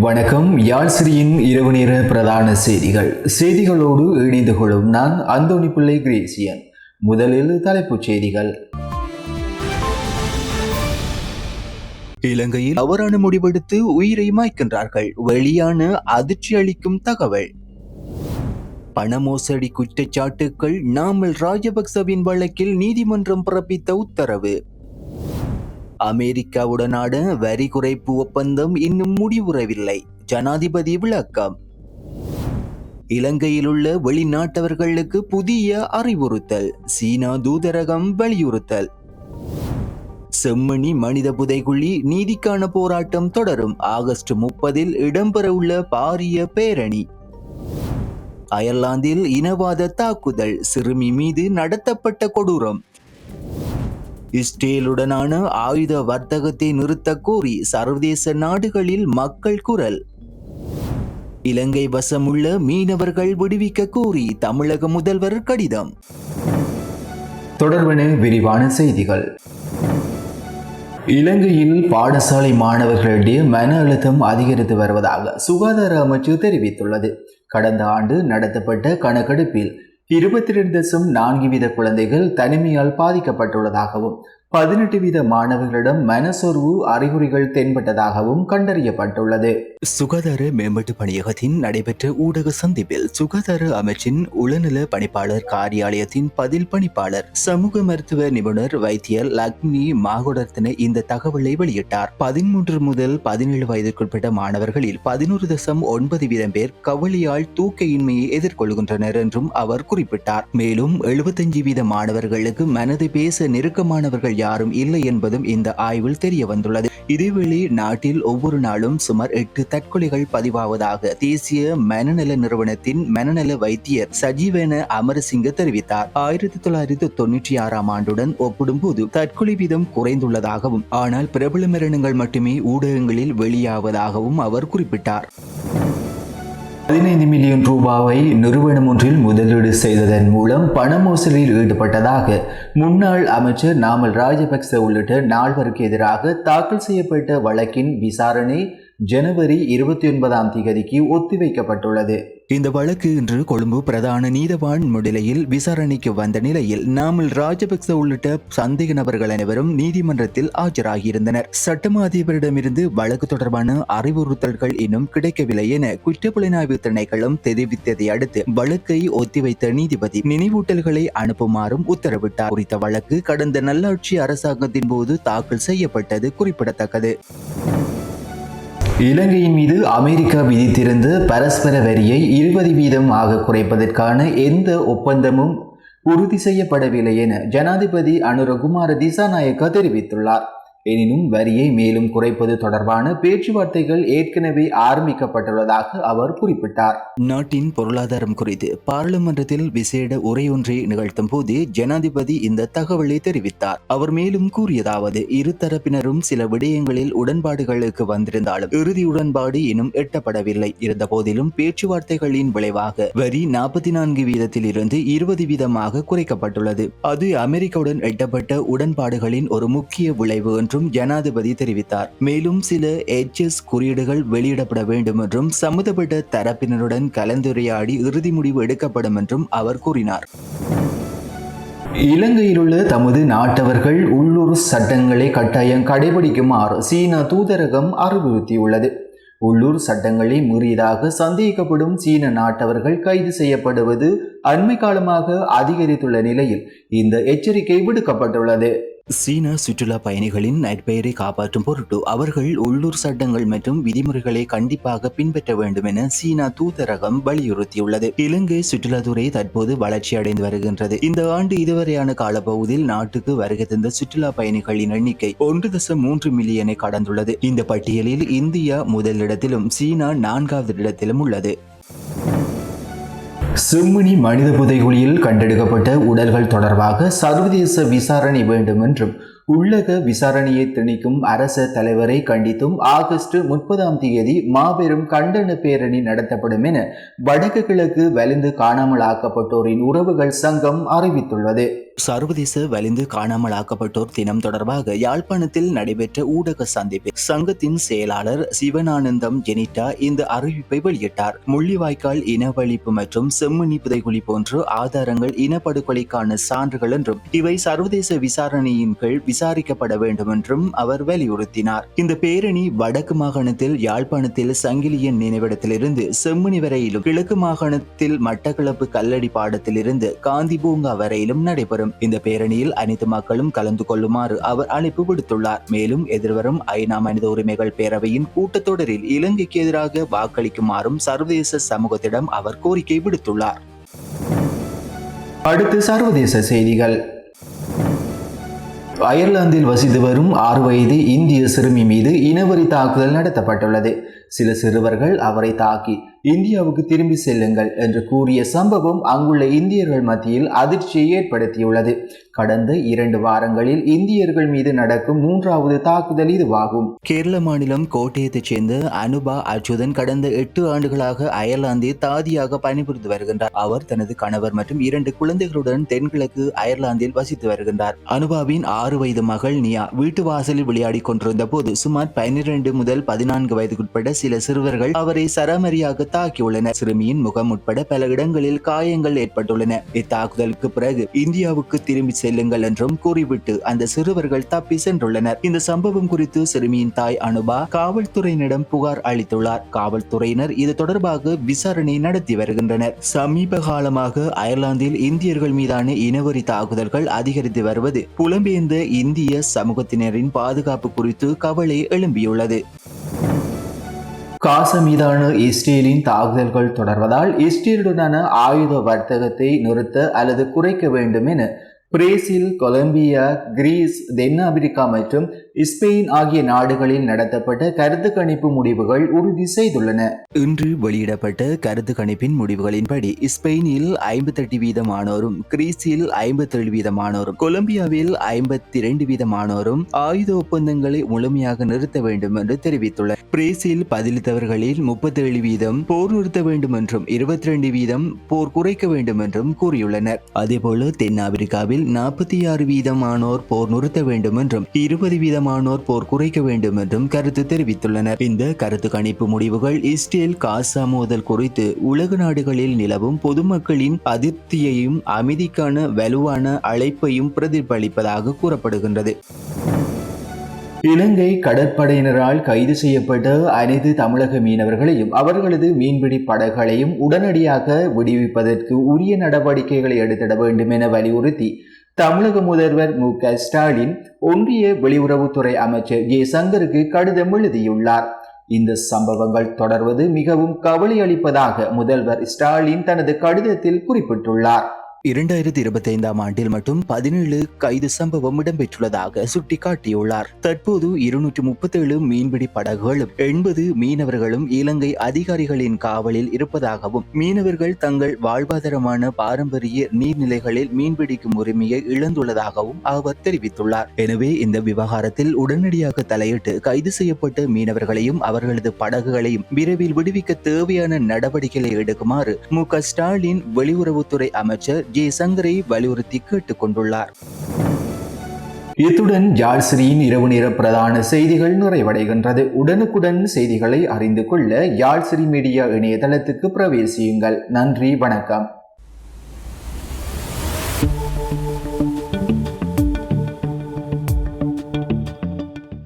வணக்கம். யாழ்சிரியின் இரவு நேர பிரதான செய்திகளோடு இணைந்து கொள்ளும் நான் அந்தோணி பிள்ளை கிரேசியன். முதலில் தலைப்புச் செய்திகள். இலங்கையில் தவறான முடிவெடுத்து உயிரை மாய்க்கின்றார்கள். வெளியான அதிர்ச்சி அளிக்கும் தகவல். பண மோசடி குற்றச்சாட்டுக்கள். நாமல் ராஜபக்சவின் வழக்கில் நீதிமன்றம் பிறப்பித்த உத்தரவு. அமெரிக்காவுடனான வரி குறைப்பு ஒப்பந்தம் இன்னும் முடிவுறவில்லை. ஜனாதிபதி விளக்கம். இலங்கையில் உள்ள வெளிநாட்டவர்களுக்கு புதிய அறிவுறுத்தல். சீனா தூதரகம் வலியுறுத்தல். செம்மணி மனித புதைகுழி நீதிக்கான போராட்டம் தொடரும். ஆகஸ்ட் 30 இடம்பெறவுள்ள பாரிய பேரணி. அயர்லாந்தில் இனவாத தாக்குதல். சிறுமி மீது நடத்தப்பட்ட கொடூரம். இஸ்ரேலுடனான ஆயுத வர்த்தகத்தை நிறுத்த கோரி சர்வதேச நாடுகளில் மக்கள் குரல். இலங்கை வசமுள்ள மீனவர்கள் விடுவிக்க கோரி தமிழக முதல்வர் கடிதம். தொடர்பான விரிவான செய்திகள். இலங்கையில் பாடசாலை மாணவர்களிடையே மன அழுத்தம் அதிகரித்து வருவதாக சுகாதார அமைச்சு தெரிவித்துள்ளது. கடந்த ஆண்டு நடத்தப்பட்ட கணக்கெடுப்பில் 22.4% குழந்தைகள் தனிமையால் பாதிக்கப்பட்டுள்ளதாகவும் 18% மாணவர்களிடம் மனசோர்வு அறிகுறிகள் தென்பட்டதாகவும் கண்டறியப்பட்டுள்ளது. சுகாதார மேம்பாட்டு பணியகத்தின் நடைபெற்ற ஊடக சந்திப்பில் சுகாதார அமைச்சின் உளநல பணிப்பாளர் காரியாலயத்தின் பதில் பணிப்பாளர் சமூக மருத்துவ நிபுணர் வைத்தியர் லக்ஷ்மி மாகுடர்த்தன இந்த தகவலை வெளியிட்டார். 13 முதல் 17 வயதிற்குட்பட்ட மாணவர்களில் 11.9% பேர் கவலையால் தூக்கையின்மையை எதிர்கொள்கின்றனர் என்றும் அவர் குறிப்பிட்டார். மேலும் 75% மாணவர்களுக்கு மனதை பேச நெருக்கமானவர்கள் யாரும் இல்லை என்பதும் இந்த ஆய்வில் தெரிய வந்துள்ளது. இதேவேளை நாட்டில் ஒவ்வொரு நாளும் சுமார் 8 தற்கொலைகள் பதிவாவதாக தேசிய மனநல நிறுவனத்தின் மனநல வைத்தியர் சஜீவன அமரசிங்க தெரிவித்தார். 1996 ஆண்டுடன் ஒப்பிடும்போது தற்கொலை வீதம் குறைந்துள்ளதாகவும் ஆனால் பிரபல மரணங்கள் மட்டுமே ஊடகங்களில் வெளியாவதாகவும் அவர் குறிப்பிட்டார். 15 மில்லியன் ரூபாவை நிறுவனம் ஒன்றில் முதலீடு செய்ததன் மூலம் பண மோசடியில் ஈடுபட்டதாக முன்னாள் அமைச்சர் நாமல் ராஜபக்ச உள்ளிட்ட 4 எதிராக தாக்கல் செய்யப்பட்ட வழக்கின் விசாரணை ஜனவரி 29 ஒத்திவைக்கப்பட்டுள்ளது. இந்த வழக்கு இன்று கொழும்பு பிரதான நீதவான் முன்னிலையில் விசாரணைக்கு வந்த நிலையில் நாமல் ராஜபக்ச உள்ளிட்ட சந்தேக நபர்கள் அனைவரும் நீதிமன்றத்தில் ஆஜராகியிருந்தனர். சட்டமா அதிபரிடமிருந்து வழக்கு தொடர்பான அறிவுறுத்தல்கள் இன்னும் கிடைக்கவில்லை என குற்றப்புலனாய்வு திணைக்களம் தெரிவித்ததை அடுத்து வழக்கை ஒத்திவைத்த நீதிபதி நினைவூட்டல்களை அனுப்புமாறும் உத்தரவிட்டார். குறித்த வழக்கு கடந்த நல்லாட்சி அரசாங்கத்தின் போது தாக்கல் செய்யப்பட்டது குறிப்பிடத்தக்கது. இலங்கையின் மீது அமெரிக்கா விதித்திருந்த பரஸ்பர வரியை 20% குறைப்பதற்கான எந்த ஒப்பந்தமும் உறுதி செய்யப்படவில்லை என ஜனாதிபதி அனுரகுமார திசாநாயக்க தெரிவித்துள்ளார். எனினும் வரியை மேலும் குறைப்பது தொடர்பான பேச்சுவார்த்தைகள் ஏற்கனவே ஆரம்பிக்கப்பட்டுள்ளதாக அவர் குறிப்பிட்டார். நாட்டின் பொருளாதாரம் குறித்து பாராளுமன்றத்தில் விசேட உரையொன்றை நிகழ்த்தும் போது ஜனாதிபதி இந்த தகவலை தெரிவித்தார். அவர் மேலும் கூறியதாவது, இருதரப்பினரும் சில விடயங்களில் உடன்பாடுகளுக்கு வந்திருந்தாலும் இறுதி உடன்பாடு இன்னும் எட்டப்படவில்லை. இருந்த போதிலும் பேச்சுவார்த்தைகளின் விளைவாக வரி 44% இருந்து 20% குறைக்கப்பட்டுள்ளது. அது அமெரிக்காவுடன் எட்டப்பட்ட உடன்பாடுகளின் ஒரு முக்கிய விளைவு என்றும் ஜனாதிபதி தெரிவித்தார். மேலும் சில HS குறியீடுகள் வெளியிடப்பட வேண்டும் என்றும் சம்பந்தப்பட்ட தரப்பினருடன் கலந்துரையாடி இறுதி முடிவு எடுக்கப்படும் என்றும் அவர் கூறினார். இலங்கையில் உள்ள தமது நாட்டவர்கள் உள்ளூர் சட்டங்களை கட்டாயம் கடைபிடிக்குமாறு சீனா தூதரகம் அறிவுறுத்தியுள்ளது. உள்ளூர் சட்டங்களை மீறியதாக சந்தேகிக்கப்படும் சீன நாட்டவர்கள் கைது செய்யப்படுவது அண்மை காலமாக அதிகரித்துள்ள நிலையில் இந்த எச்சரிக்கை விடுக்கப்பட்டுள்ளது. சீனா சுற்றுலா பயணிகளின் நற்பெயரை காப்பாற்றும் பொருட்டு அவர்கள் உள்ளூர் சட்டங்கள் மற்றும் விதிமுறைகளை கண்டிப்பாக பின்பற்ற வேண்டும் என சீனா தூதரகம் வலியுறுத்தியுள்ளது. இலங்கை சுற்றுலாத்துறை தற்போது வளர்ச்சி அடைந்து வருகின்றது. இந்த ஆண்டு இதுவரையான காலப்பகுதியில் நாட்டுக்கு வருகை தந்த சுற்றுலா பயணிகளின் எண்ணிக்கை 1.3 மில்லியனை கடந்துள்ளது. இந்த பட்டியலில் இந்தியா முதலிடத்திலும் சீனா 4வது இடத்திலும் உள்ளது. செம்மணி மனித புதைகுழியில் கண்டெடுக்கப்பட்ட உடல்கள் தொடர்பாக சர்வதேச விசாரணை வேண்டும் என்றும் உள்ளக விசாரணையை திணிக்கும் அரச தலைவரை கண்டித்தும் ஆகஸ்ட் 30 மாபெரும் கண்டன பேரணி நடத்தப்படும் என வடக்கு கிழக்கு வலிந்து காணாமல் ஆக்கப்பட்டோரின் உறவுகள் சங்கம் அறிவித்துள்ளது. சர்வதேச வலிந்து காணாமல் ஆக்கப்பட்டோர் தினம் தொடர்பாக யாழ்ப்பாணத்தில் நடைபெற்ற ஊடக சந்திப்பில் சங்கத்தின் செயலாளர் சிவனானந்தம் ஜெனிட்டா இந்த அறிவிப்பை வெளியிட்டார். முள்ளிவாய்க்கால் இனவழிப்பு மற்றும் செம்மணி புதைகுழி போன்ற ஆதாரங்கள் இனப்படுகொலைக்கான சான்றுகள் என்றும் இவை சர்வதேச விசாரணையின் கீழ் விசாரிக்கப்பட வேண்டும் என்றும் அவர் வலியுறுத்தினார். இந்த பேரணி வடக்கு மாகாணத்தில் யாழ்ப்பாணத்தில் சங்கிலியன் நினைவிடத்திலிருந்து செம்மணி வரையிலும், கிழக்கு மாகாணத்தில் மட்டக்களப்பு கல்லடி பாடத்திலிருந்து காந்தி பூங்கா வரையிலும் நடைபெறும். இந்த பேரணியில் அனைத்து மக்களும் கலந்து கொள்ளுமாறு அவர் அழைப்பு விடுத்துள்ளார். மேலும் எதிர்வரும் ஐநா மனித உரிமைகள் பேரவையின் கூட்டத்தொடரில் இலங்கைக்கு எதிராக வாக்களிக்குமாறும் சர்வதேச சமூகத்திடம் அவர் கோரிக்கை விடுத்துள்ளார். அடுத்து சர்வதேச செய்திகள். அயர்லாந்தில் வசித்து வரும் 6 வயது இந்திய சிறுமி மீது இனவெறி தாக்குதல் நடத்தப்பட்டுள்ளது. சில சிறுவர்கள் அவரை தாக்கி இந்தியாவுக்கு திரும்பி செல்லுங்கள் என்று கூறிய சம்பவம் அங்குள்ள இந்தியர்கள் மத்தியில் அதிர்ச்சியை ஏற்படுத்தியுள்ளது. கடந்த 2 வாரங்களில் இந்தியர்கள் மீது நடக்கும் 3வது தாக்குதல் இதுவாகும். கேரள மாநிலம் கோட்டயத்தைச் சேர்ந்த அனுபா அச்சுதன் கடந்த 8 ஆண்டுகளாக அயர்லாந்தில் தாதியாக பணிபுரிந்து வருகின்றார். அவர் தனது கணவர் மற்றும் 2 குழந்தைகளுடன் தென்கிழக்கு அயர்லாந்தில் வசித்து வருகின்றார். அனுபாவின் 6 வயது மகள் நியா வீட்டு வாசலில் விளையாடி கொண்டிருந்த போது சுமார் 12 முதல் 14 வயதுக்குட்பட்ட சில சிறுவர்கள் அவரை சரமாரியாக தாக்கியுள்ளனர். சிறுமியின் முகம் உட்பட பல இடங்களில் காயங்கள் ஏற்பட்டுள்ளன. இத்தாக்குதலுக்கு பிறகு இந்தியாவுக்கு திரும்பி செல்லுங்கள் என்றும் கூறிவிட்டு அந்த சிறுவர்கள் தப்பி சென்றுள்ளனர். இந்த சம்பவம் குறித்து சிறுமியின் தாய் அனுபா காவல்துறையினரிடம் புகார் அளித்துள்ளார். காவல்துறையினர் இது தொடர்பாக விசாரணை நடத்தி வருகின்றனர். சமீப காலமாக அயர்லாந்தில் இந்தியர்கள் மீதான இனவெறி தாக்குதல்கள் அதிகரித்து வருவது புலம்பெயர்ந்த இந்திய சமூகத்தினரின் பாதுகாப்பு குறித்து கவலை எழும்பியுள்ளது. காசா மீதான இஸ்ரேலின் தாக்குதல்கள் தொடர்வதால் இஸ்ரேலுடனான ஆயுத வர்த்தகத்தை நிறுத்த அல்லது குறைக்க வேண்டும் என பிரேசில், கொலம்பியா, கிரீஸ், தென்னாப்பிரிக்கா மற்றும் ஸ்பெயின் ஆகிய நாடுகளில் நடத்தப்பட்ட கருத்து கணிப்பு முடிவுகள் உறுதி செய்துள்ளன. இன்று வெளியிடப்பட்ட கருத்து கணிப்பின் முடிவுகளின்படி ஸ்பெயினில் 58% கிரீஸில் 57% கொலம்பியாவில் 52% ஆயுத ஒப்பந்தங்களை முழுமையாக நிறுத்த வேண்டும் என்று தெரிவித்துள்ளனர். பிரேசில் பதிலளித்தவர்களில் 37% போர் நிறுத்த வேண்டும் என்றும் 22% போர் குறைக்க வேண்டும் என்றும் கூறியுள்ளனர். அதேபோல தென்னாப்பிரிக்காவில் 46% போர் நிறுத்த வேண்டும் என்றும் 20% போர் குறைக்க வேண்டும் என்றும் கருத்து தெரிவித்துள்ளனர். இந்த கருத்து கணிப்பு முடிவுகள் இஸ்ரேல் காசா மோதல் குறித்து உலக நாடுகளில் நிலவும் பொதுமக்களின் அதிருப்தியையும் அமைதிக்கான வலுவான அழைப்பையும் பிரதிபலிப்பதாக கூறப்படுகின்றது. இலங்கை கடற்படையினரால் கைது செய்யப்பட்ட அனைத்து தமிழக மீனவர்களையும் அவர்களது மீன்பிடி படகுகளையும் உடனடியாக விடுவிப்பதற்கு உரிய நடவடிக்கைகளை எடுத்திட வேண்டும் என வலியுறுத்தி தமிழக முதல்வர் மு.க.ஸ்டாலின் ஒன்றிய வெளியுறவுத்துறை அமைச்சர் ஜெய்சங்கருக்கு கடிதம் எழுதியுள்ளார். இந்த சம்பவங்கள் தொடர்வது மிகவும் கவலை அளிப்பதாக முதல்வர் ஸ்டாலின் தனது கடிதத்தில் குறிப்பிட்டுள்ளார். 2025 ஆண்டில் மட்டும் 17 கைது சம்பவம் இடம்பெற்றுள்ளதாக சுட்டிக்காட்டியுள்ளார். தற்போது 237 மீன்பிடி படகுகளும் 80 மீனவர்களும் இலங்கை அதிகாரிகளின் காவலில் இருப்பதாகவும் மீனவர்கள் தங்கள் வாழ்வாதாரமான பாரம்பரிய நீர்நிலைகளில் மீன்பிடிக்கும் உரிமையை இழந்துள்ளதாகவும் அவர் தெரிவித்துள்ளார். எனவே இந்த விவகாரத்தில் உடனடியாக தலையிட்டு கைது செய்யப்பட்ட மீனவர்களையும் அவர்களது படகுகளையும் விரைவில் விடுவிக்க தேவையான நடவடிக்கைகளை எடுக்குமாறு மு.க.ஸ்டாலின் வெளியுறவுத்துறை அமைச்சர் ஜெய்சங்கரை வலியுறுத்தி கேட்டுக் கொண்டுள்ளார். இத்துடன் யாழ்சிரியின் இரவு நேர பிரதான செய்திகள் நிறைவடைகின்றது. உடனுக்குடன் செய்திகளை அறிந்து கொள்ள யாழ்சிரி மீடியா இணையதளத்துக்கு பிரவேசியுங்கள். நன்றி, வணக்கம்.